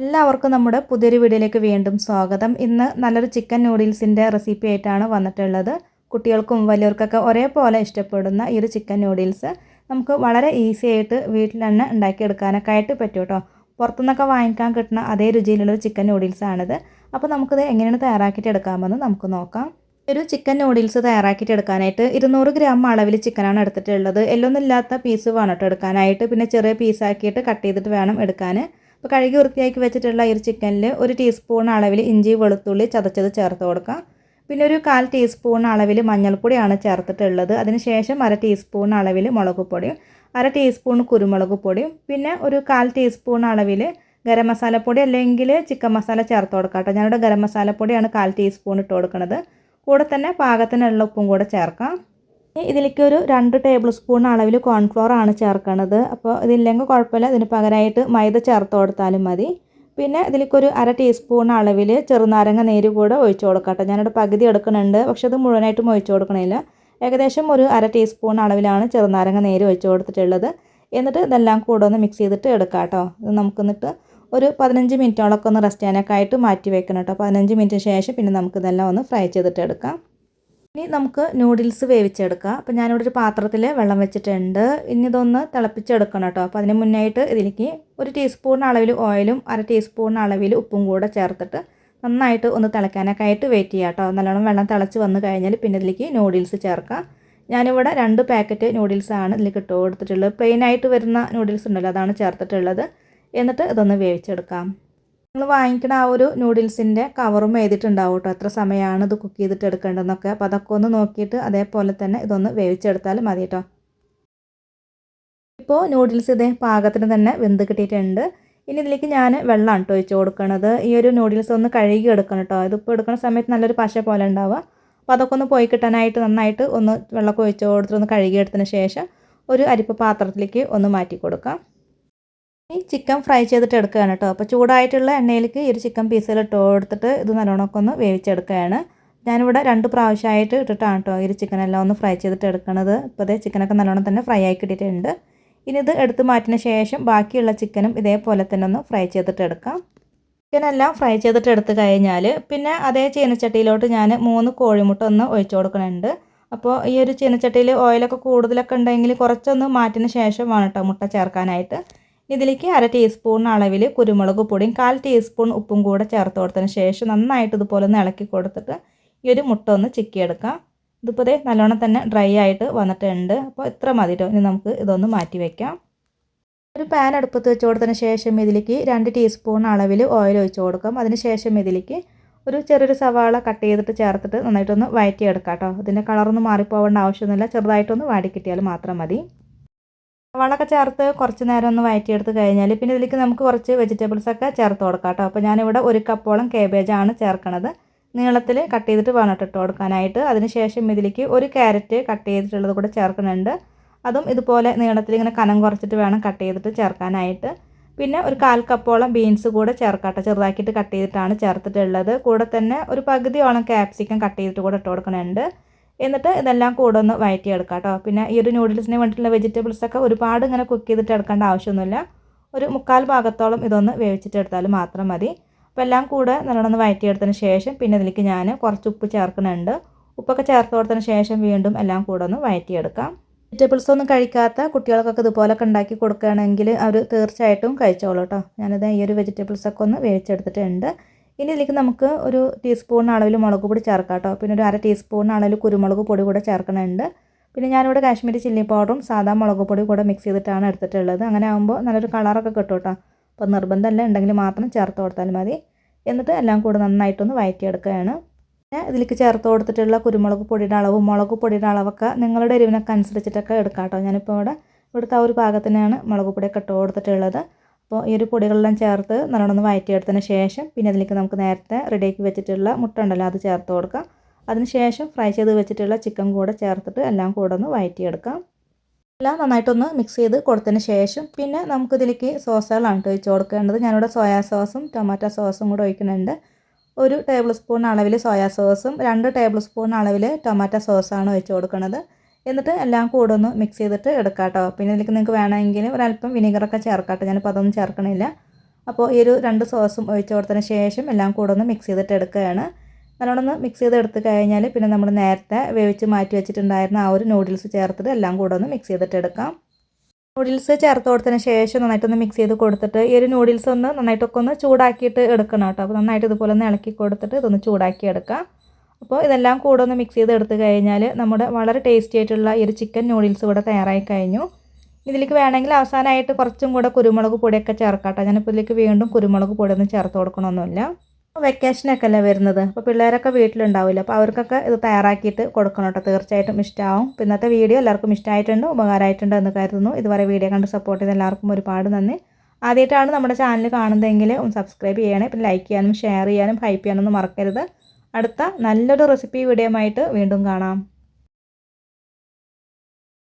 എല്ലാവർക്കും നമ്മുടെ പുതിയൊരു വീഡിയോയിലേക്ക് വീണ്ടും സ്വാഗതം. ഇന്ന് നല്ലൊരു ചിക്കൻ നൂഡിൽസിൻ്റെ റെസിപ്പി ആയിട്ടാണ് വന്നിട്ടുള്ളത്. കുട്ടികൾക്കും വലിയവർക്കൊക്കെ ഒരേപോലെ ഇഷ്ടപ്പെടുന്ന ഈ ഒരു ചിക്കൻ നൂഡിൽസ് നമുക്ക് വളരെ ഈസി ആയിട്ട് വീട്ടിൽ തന്നെ ഉണ്ടാക്കിയെടുക്കാനൊക്കെ ആയിട്ട് പറ്റും കേട്ടോ. പുറത്തുനിന്നൊക്കെ വാങ്ങിക്കാൻ കിട്ടുന്ന അതേ രുചിയിലുള്ളൊരു ചിക്കൻ നൂഡിൽസാണിത്. അപ്പോൾ നമുക്കിത് എങ്ങനെയാണ് തയ്യാറാക്കിയിട്ട് എടുക്കാമെന്ന് നമുക്ക് നോക്കാം. ഒരു ചിക്കൻ നൂഡിൽസ് തയ്യാറാക്കിയിട്ട് എടുക്കാനായിട്ട് 200 ഗ്രാം അളവിൽ ചിക്കനാണ് എടുത്തിട്ടുള്ളത്. എല്ലൊന്നുമില്ലാത്ത പീസ് വേണം കേട്ടോ എടുക്കാനായിട്ട്. പിന്നെ ചെറിയ പീസാക്കിയിട്ട് കട്ട് ചെയ്തിട്ട് വേണം എടുക്കാൻ. അപ്പോൾ കഴുകി വൃത്തിയാക്കി വെച്ചിട്ടുള്ള ഈ ഒരു ചിക്കനിൽ 1 ടീസ്പൂൺ അളവിൽ ഇഞ്ചി വെളുത്തുള്ളി ചതച്ചത് ചേർത്ത് കൊടുക്കാം. പിന്നെ ഒരു 1/4 ടീസ്പൂൺ അളവിൽ മഞ്ഞൾപ്പൊടിയാണ് ചേർത്തിട്ടുള്ളത്. അതിനുശേഷം 1/2 ടീസ്പൂൺ അളവിൽ മുളക് പൊടിയും 1/2 ടീസ്പൂൺ കുരുമുളക് പൊടിയും പിന്നെ ഒരു 1/4 ടീസ്പൂൺ അളവിൽ ഗരം മസാലപ്പൊടി അല്ലെങ്കിൽ ചിക്കൻ മസാല ചേർത്ത് കൊടുക്കാം കേട്ടോ. ഞാനിവിടെ ഗരം മസാലപ്പൊടിയാണ് 1/4 ടീസ്പൂൺ ഇട്ട് കൊടുക്കുന്നത്. കൂടെ തന്നെ പാകത്തിനുള്ള ഉപ്പും കൂടെ ചേർക്കാം. ഇതിലേക്ക് ഒരു 2 ടേബിൾ സ്പൂൺ അളവിൽ കോൺഫ്ലോർ ആണ് ചേർക്കുന്നത്. അപ്പോൾ ഇതില്ലെങ്കിൽ കുഴപ്പമില്ല, ഇതിന് പകരമായിട്ട് മൈദ ചേർത്ത് കൊടുത്താലും മതി. പിന്നെ ഇതിലേക്ക് ഒരു 1/2 ടീസ്പൂൺ അളവിൽ ചെറുനാരങ്ങ നീര് കൂടെ ഒഴിച്ചു കൊടുക്കട്ടെ. ഞാനിവിടെ പകുതി എടുക്കുന്നുണ്ട്, പക്ഷെ അത് മുഴുവനായിട്ടും ഒഴിച്ചു കൊടുക്കണില്ല. ഏകദേശം ഒരു 1/2 ടീസ്പൂൺ അളവിലാണ് ചെറുനാരങ്ങ നീര് ഒഴിച്ചു കൊടുത്തിട്ടുള്ളത്. എന്നിട്ട് ഇതെല്ലാം കൂടെ ഒന്ന് മിക്സ് ചെയ്തിട്ട് എടുക്കാം കേട്ടോ. ഇത് നമുക്കെന്നിട്ട് ഒരു 15 മിനിറ്റോളൊക്കെ ഒന്ന് റെസ്റ്റ് ചെയ്യാനൊക്കെ ആയിട്ട് മാറ്റി വെക്കണം കേട്ടോ. 15 മിനിറ്റിന് ശേഷം പിന്നെ നമുക്കിതെല്ലാം ഒന്ന് ഫ്രൈ ചെയ്തിട്ട് എടുക്കാം. ഇനി നമുക്ക് നൂഡിൽസ് വേവിച്ചെടുക്കാം. അപ്പോൾ ഞാനിവിടെ ഒരു പാത്രത്തിൽ വെള്ളം വെച്ചിട്ടുണ്ട്. ഇനി ഇതൊന്ന് തിളപ്പിച്ചെടുക്കണം കേട്ടോ. അപ്പോൾ അതിന് മുന്നായിട്ട് ഇതിലേക്ക് 1 ടീസ്പൂൺ അളവിൽ ഓയിലും 1/2 ടീസ്പൂൺ അളവിൽ ഉപ്പും കൂടെ ചേർത്തിട്ട് നന്നായിട്ട് ഒന്ന് തിളയ്ക്കാനൊക്കെ ആയിട്ട് വെയിറ്റ് ചെയ്യാം കേട്ടോ. നല്ലോണം വെള്ളം തിളച്ച് വന്നു കഴിഞ്ഞാൽ പിന്നെ ഇതിലേക്ക് നൂഡിൽസ് ചേർക്കാം. ഞാനിവിടെ 2 പാക്കറ്റ് നൂഡിൽസാണ് ഇതിലേക്ക് ഇട്ട് കൊടുത്തിട്ടുള്ളത്. പ്ലെയിൻ ആയിട്ട് വരുന്ന നൂഡിൽസ് ഉണ്ടല്ലോ, അതാണ് ചേർത്തിട്ടുള്ളത്. എന്നിട്ട് ഇതൊന്ന് വേവിച്ചെടുക്കാം. നിങ്ങൾ വാങ്ങിക്കുന്ന ആ ഒരു നൂഡിൽസിൻ്റെ കവറും എഴുതിയിട്ടുണ്ടാവും കേട്ടോ, എത്ര സമയമാണ് ഇത് കുക്ക് ചെയ്തിട്ട് എടുക്കേണ്ടതെന്നൊക്കെ. അപ്പോൾ അതൊക്കെ ഒന്ന് നോക്കിയിട്ട് അതേപോലെ തന്നെ ഇതൊന്ന് വേവിച്ചെടുത്താൽ മതി കേട്ടോ. ഇപ്പോൾ നൂഡിൽസ് ഇതേ പാകത്തിന് തന്നെ വെന്ത് കിട്ടിയിട്ടുണ്ട്. ഇനി ഇതിലേക്ക് ഞാൻ വെള്ളമാണ് കേട്ടോ ഒഴിച്ച് കൊടുക്കുന്നത്. ഈ ഒരു നൂഡിൽസ് ഒന്ന് കഴുകി എടുക്കണം കേട്ടോ. ഇതിപ്പോൾ എടുക്കുന്ന സമയത്ത് നല്ലൊരു പശ പോലെ ഉണ്ടാവുക. അപ്പോൾ അതൊക്കെ ഒന്ന് പോയി കിട്ടാനായിട്ട് നന്നായിട്ട് ഒന്ന് വെള്ളമൊക്കെ ഒഴിച്ച് കൊടുത്തിട്ട് ഒന്ന് കഴുകിയെടുത്തതിന് ശേഷം ഒരു അരിപ്പ പാത്രത്തിലേക്ക് ഒന്ന് മാറ്റി കൊടുക്കാം. ഈ ചിക്കൻ ഫ്രൈ ചെയ്തിട്ട് എടുക്കുകയാണ് കേട്ടോ. അപ്പോൾ ചൂടായിട്ടുള്ള എണ്ണയിലേക്ക് ഈ ഒരു ചിക്കൻ പീസിൽ ഇട്ട് കൊടുത്തിട്ട് ഇത് നല്ലോണമൊക്കെ ഒന്ന് വേവിച്ചെടുക്കുകയാണ്. ഞാനിവിടെ 2 പ്രാവശ്യമായിട്ട് ഇട്ടിട്ടാണ് കേട്ടോ ഈ ഒരു ചിക്കനെല്ലാം ഒന്ന് ഫ്രൈ ചെയ്തിട്ട് എടുക്കുന്നത്. ഇപ്പോൾ അതേ ചിക്കനൊക്കെ നല്ലോണം തന്നെ ഫ്രൈ ആയി കിട്ടിയിട്ടുണ്ട്. ഇനി ഇത് എടുത്ത് മാറ്റിന് ശേഷം ബാക്കിയുള്ള ചിക്കനും ഇതേപോലെ തന്നെ ഒന്ന് ഫ്രൈ ചെയ്തിട്ട് എടുക്കാം. ചിക്കനെല്ലാം ഫ്രൈ ചെയ്തിട്ട് എടുത്ത് കഴിഞ്ഞാൽ പിന്നെ അതേ ചീനച്ചട്ടിയിലോട്ട് ഞാൻ 3 കോഴിമുട്ട ഒന്ന് ഒഴിച്ചു കൊടുക്കുന്നുണ്ട്. അപ്പോൾ ഈ ഒരു ചീനച്ചട്ടിയിൽ ഓയിലൊക്കെ കൂടുതലൊക്കെ ഉണ്ടെങ്കിൽ കുറച്ചൊന്ന് മാറ്റിന് ശേഷം വേണം കേട്ടോ മുട്ട ചേർക്കാനായിട്ട്. ഇതിലേക്ക് 1/2 ടീസ്പൂൺ അളവിൽ കുരുമുളക് പൊടിയും 1/4 ടീസ്പൂൺ ഉപ്പും കൂടെ ചേർത്ത് കൊടുത്തതിന് ശേഷം നന്നായിട്ട് ഇതുപോലെ ഒന്ന് ഇളക്കി കൊടുത്തിട്ട് ഈ ഒരു മുട്ട ഒന്ന് ചിക്കിയെടുക്കാം. ഇതിപ്പോൾ ഇതേ നല്ലോണം തന്നെ ഡ്രൈ ആയിട്ട് വന്നിട്ടുണ്ട്. അപ്പോൾ ഇത്ര മതി കേട്ടോ. ഇനി നമുക്ക് ഇതൊന്ന് മാറ്റി വയ്ക്കാം. ഒരു പാൻ അടുപ്പത്ത് വെച്ച് കൊടുത്തതിന് ശേഷം ഇതിലേക്ക് 2 ടീസ്പൂൺ അളവിൽ ഓയിൽ ഒഴിച്ച് കൊടുക്കാം. അതിന് ശേഷം ഇതിലേക്ക് ഒരു ചെറിയൊരു സവാള കട്ട് ചെയ്തിട്ട് ചേർത്തിട്ട് നന്നായിട്ടൊന്ന് വഴറ്റിയെടുക്കാം കേട്ടോ. ഇതിൻ്റെ കളറൊന്നും മാറിപ്പോവേണ്ട ആവശ്യമൊന്നുമില്ല, ചെറുതായിട്ടൊന്ന് വാടി കിട്ടിയാൽ മാത്രം മതി. സവാളൊക്കെ ചേർത്ത് കുറച്ച് നേരം ഒന്ന് വഴറ്റിയെടുത്ത് കഴിഞ്ഞാൽ പിന്നെ ഇതിലേക്ക് നമുക്ക് കുറച്ച് വെജിറ്റബിൾസൊക്കെ ചേർത്ത് കൊടുക്കാം കേട്ടോ. അപ്പോൾ ഞാനിവിടെ 1 കപ്പോളം കേബേജാണ് ചേർക്കണത്. നീളത്തിൽ കട്ട് ചെയ്തിട്ട് വേണം ഇട്ട് കൊടുക്കാനായിട്ട്. അതിനുശേഷം ഇതിലേക്ക് 1 ക്യാരറ്റ് കട്ട് ചെയ്തിട്ടുള്ളത് കൂടെ ചേർക്കുന്നുണ്ട്. അതും ഇതുപോലെ നീളത്തിൽ ഇങ്ങനെ കനം കുറച്ചിട്ട് വേണം കട്ട് ചെയ്തിട്ട് ചേർക്കാനായിട്ട്. പിന്നെ ഒരു 1/4 കപ്പോളം ബീൻസ് കൂടെ ചേർക്കാം കേട്ടോ. ചെറുതാക്കിയിട്ട് കട്ട് ചെയ്തിട്ടാണ് ചേർത്തിട്ടുള്ളത്. കൂടെ തന്നെ ഒരു പകുതിയോളം ക്യാപ്സിക്കം കട്ട് ചെയ്തിട്ട് കൂടെ ഇട്ട് കൊടുക്കുന്നുണ്ട്. എന്നിട്ട് ഇതെല്ലാം കൂടെ ഒന്ന് വഴറ്റിയെടുക്കാം കേട്ടോ. പിന്നെ ഈ ഒരു നൂഡിൽസിന് വേണ്ടിയിട്ടുള്ള വെജിറ്റബിൾസൊക്കെ ഒരുപാട് ഇങ്ങനെ കുക്ക് ചെയ്തിട്ട് എടുക്കേണ്ട ആവശ്യമൊന്നുമില്ല. ഒരു 3/4 ഭാഗത്തോളം ഇതൊന്ന് വേവിച്ചിട്ട് എടുത്താൽ മാത്രം മതി. അപ്പോൾ എല്ലാം കൂടെ നല്ലോണം ഒന്ന് വഴറ്റിയെടുത്തതിന് ശേഷം പിന്നെ ഇതിലേക്ക് ഞാൻ കുറച്ച് ഉപ്പ് ചേർക്കുന്നുണ്ട്. ഉപ്പൊക്കെ ചേർത്ത് കൊടുത്തതിന് ശേഷം വീണ്ടും എല്ലാം കൂടെ ഒന്ന് വഴറ്റിയെടുക്കാം. വെജിറ്റബിൾസ് ഒന്നും കഴിക്കാത്ത കുട്ടികൾക്കൊക്കെ ഇതുപോലൊക്കെ ഉണ്ടാക്കി കൊടുക്കുകയാണെങ്കിൽ അവർ തീർച്ചയായിട്ടും കഴിച്ചോളൂ കേട്ടോ. ഞാനിത് ഈ ഒരു വെജിറ്റബിൾസൊക്കെ ഒന്ന് വേവിച്ചെടുത്തിട്ടുണ്ട്. ഇനി ഇതിലേക്ക് നമുക്ക് 1 ടീസ്പൂൺ അളവിൽ മുളക് പൊടി ചേർക്കാം കേട്ടോ. പിന്നെ ഒരു 1/2 ടീസ്പൂൺ അളവിൽ കുരുമുളക് പൊടി കൂടെ ചേർക്കുന്നുണ്ട്. പിന്നെ ഞാനിവിടെ കാശ്മീരി ചില്ലി പൗഡറും സാധാ മുളക് പൊടി കൂടെ മിക്സ് ചെയ്തിട്ടാണ് എടുത്തിട്ടുള്ളത്. അങ്ങനെ ആകുമ്പോൾ നല്ലൊരു കളറൊക്കെ കിട്ടും കേട്ടോ. അപ്പോൾ നിർബന്ധമല്ല, ഉണ്ടെങ്കിൽ മാത്രം ചേർത്ത് കൊടുത്താൽ മതി. എന്നിട്ട് എല്ലാം കൂടെ നന്നായിട്ടൊന്ന് വഴറ്റിയെടുക്കുകയാണ്. പിന്നെ ഇതിലേക്ക് ചേർത്ത് കൊടുത്തിട്ടുള്ള കുരുമുളക് പൊടിയുടെ അളവും മുളക് പൊടിയുടെ അളവൊക്കെ നിങ്ങളുടെ എരിവിനൊക്കെ അനുസരിച്ചിട്ടൊക്കെ എടുക്കാം കേട്ടോ. ഞാനിപ്പോൾ ഇവിടുത്തെ ആ ഒരു പാകത്തിനാണ് മുളക് പൊടിയൊക്കെ ഇട്ട് കൊടുത്തിട്ടുള്ളത്. അപ്പോൾ ഈ ഒരു പൊടികളെല്ലാം ചേർത്ത് നല്ലോണം ഒന്ന് വഴറ്റിയെടുത്തതിന് ശേഷം പിന്നെ അതിലേക്ക് നമുക്ക് നേരത്തെ റെഡിയാക്കി വെച്ചിട്ടുള്ള മുട്ട ഉണ്ടല്ലോ, അത് ചേർത്ത് കൊടുക്കാം. അതിന് ശേഷം ഫ്രൈ ചെയ്ത് വെച്ചിട്ടുള്ള ചിക്കൻ കൂടെ ചേർത്തിട്ട് എല്ലാം കൂടെ ഒന്ന് വഴറ്റിയെടുക്കാം. എല്ലാം നന്നായിട്ടൊന്ന് മിക്സ് ചെയ്ത് കൊടുത്തതിന് ശേഷം പിന്നെ നമുക്കിതിലേക്ക് സോസുകളാണ് ഒഴിച്ച് കൊടുക്കേണ്ടത്. ഞാനിവിടെ സോയാ സോസും ടൊമാറ്റോ സോസും കൂടെ ഒഴിക്കുന്നുണ്ട്. 1 ടേബിൾ സ്പൂൺ അളവിൽ സോയാ സോസും 2 ടേബിൾ സ്പൂൺ അളവിൽ ടൊമാറ്റോ സോസാണ് ഒഴിച്ച് കൊടുക്കുന്നത്. എന്നിട്ട് എല്ലാം കൂടെ ഒന്ന് മിക്സ് ചെയ്തിട്ട് എടുക്കാം കേട്ടോ. പിന്നെ ഇതിലേക്ക് നിങ്ങൾക്ക് വേണമെങ്കിൽ ഒരല്പം വിനീഗറൊക്കെ ചേർക്കാം കേട്ടോ. ഞാനിപ്പോൾ അതൊന്നും ചേർക്കണില്ല. അപ്പോൾ ഈ ഒരു 2 സോസും ഒഴിച്ച് കൊടുത്തതിന് ശേഷം എല്ലാം കൂടെ ഒന്ന് മിക്സ് ചെയ്തിട്ട് എടുക്കുകയാണ്. നല്ലോണം ഒന്ന് മിക്സ് ചെയ്ത് എടുത്ത് കഴിഞ്ഞാൽ പിന്നെ നമ്മൾ നേരത്തെ വേവിച്ച് മാറ്റി വെച്ചിട്ടുണ്ടായിരുന്ന ആ ഒരു നൂഡിൽസ് ചേർത്തിട്ട് എല്ലാം കൂടെ ഒന്ന് മിക്സ് ചെയ്തിട്ട് എടുക്കാം. നൂഡിൽസ് ചേർത്ത് കൊടുത്തതിന് ശേഷം നന്നായിട്ടൊന്ന് മിക്സ് ചെയ്ത് കൊടുത്തിട്ട് ഈ ഒരു നൂഡിൽസ് ഒന്ന് നന്നായിട്ടൊക്കെ ഒന്ന് ചൂടാക്കിയിട്ട് എടുക്കണം കേട്ടോ. അപ്പോൾ നന്നായിട്ട് ഇതുപോലെ ഒന്ന് ഇളക്കി കൊടുത്തിട്ട് ഇതൊന്ന് ചൂടാക്കി എടുക്കാം. അപ്പോൾ ഇതെല്ലാം കൂടെ ഒന്ന് മിക്സ് ചെയ്ത് എടുത്ത് കഴിഞ്ഞാൽ നമ്മുടെ വളരെ ടേസ്റ്റി ആയിട്ടുള്ള ഈ ഒരു ചിക്കൻ നൂഡിൽസ് ഇവിടെ തയ്യാറായി കഴിഞ്ഞു. ഇതിലേക്ക് വേണമെങ്കിൽ അവസാനമായിട്ട് കുറച്ചും കൂടെ കുരുമുളക് പൊടിയൊക്കെ ചേർക്കാം കേട്ടോ. ഞാനിപ്പോൾ ഇതിലേക്ക് വീണ്ടും കുരുമുളക് പൊടിയൊന്നും ചേർത്ത് കൊടുക്കണമൊന്നുമില്ല. വെക്കേഷനൊക്കെ അല്ലേ വരുന്നത്, അപ്പോൾ പിള്ളേരൊക്കെ വീട്ടിലുണ്ടാവില്ല, അപ്പോൾ അവർക്കൊക്കെ ഇത് തയ്യാറാക്കിയിട്ട് കൊടുക്കണം കേട്ടോ. തീർച്ചയായിട്ടും ഇഷ്ടമാവും. അപ്പോൾ ഇന്നത്തെ വീഡിയോ എല്ലാവർക്കും ഇഷ്ടമായിട്ടുണ്ട്, ഉപകാരമായിട്ടുണ്ട് എന്ന് കരുതുന്നു. ഇതുവരെ വീഡിയോ കണ്ട് സപ്പോർട്ട് ചെയ്ത എല്ലാവർക്കും ഒരുപാട് നന്ദി. ആദ്യമായിട്ടാണ് നമ്മുടെ ചാനൽ കാണുന്നതെങ്കിൽ ഒന്ന് സബ്സ്ക്രൈബ് ചെയ്യണേ, പിന്നെ ലൈക്ക് ചെയ്യാനും ഷെയർ ചെയ്യാനും ഹൈപ്പ് ചെയ്യാനൊന്നും മറക്കരുത്. അടുത്ത നല്ലൊരു റെസിപ്പി വീഡിയോ ആയിട്ട് വീണ്ടും കാണാം.